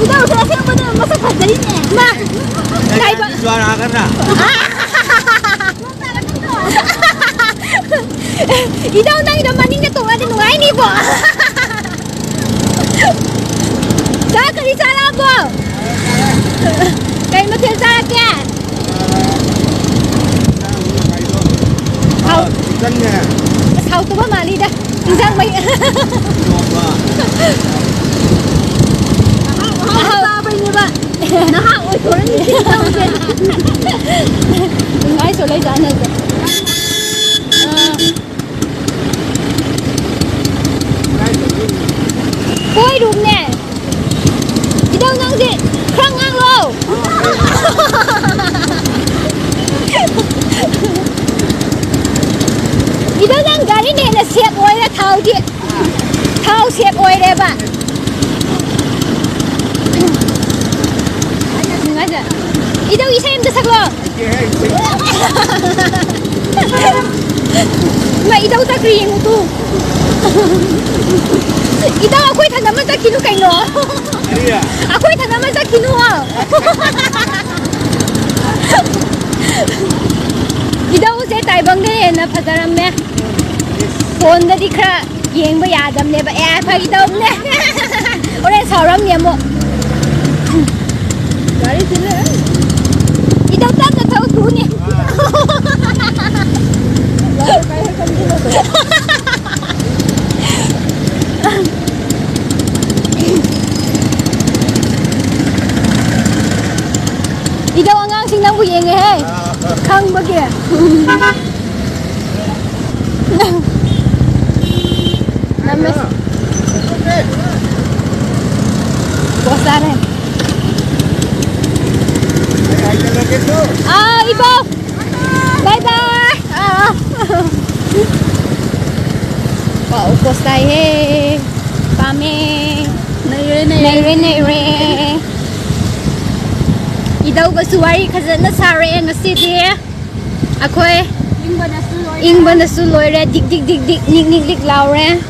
Idau saya siang pada masa kerja ini. Nah, khaiba. Juara karena. Idau nang idau maningnya tuh ada nungai ni bo. Dah kali salah bo. Kain macam salah ke? Hau. Ikannya. Hau tu apa mali dah. Insang baik. Hau apa ini ba? Nah, oi turun ni tahu je. Ngai soleh jana je. Koi đúng nè. Đi đâu ngang gì? Khang ngang luôn. Đi đâu ngang gari này là xếp oi là thao gì? Thao xếp oi đấy bạn. Ngay giờ. Đi đâu đi xem được sao? Mà đi đâu ta riêng tu? Ida aku thằng naman sa kinu kay no. Aku thằng naman sa kinu ha. Ida ko say tay bang ne na phadaram me. Phone da dikha yeng ba yadam ne ba eh pha ida ne. Ore sauram ne mo. Gari sile. Ida ta na thau tu ne. Idaw ang ang sinang buyeng eh. Kang bagya. Namas. Bosaran. Ibo. Bye bye. Wow, postai he. Pame. Nay re. Idaw ba suwari khazana sare na city akhoi ingba na su loi re dik nik lik law re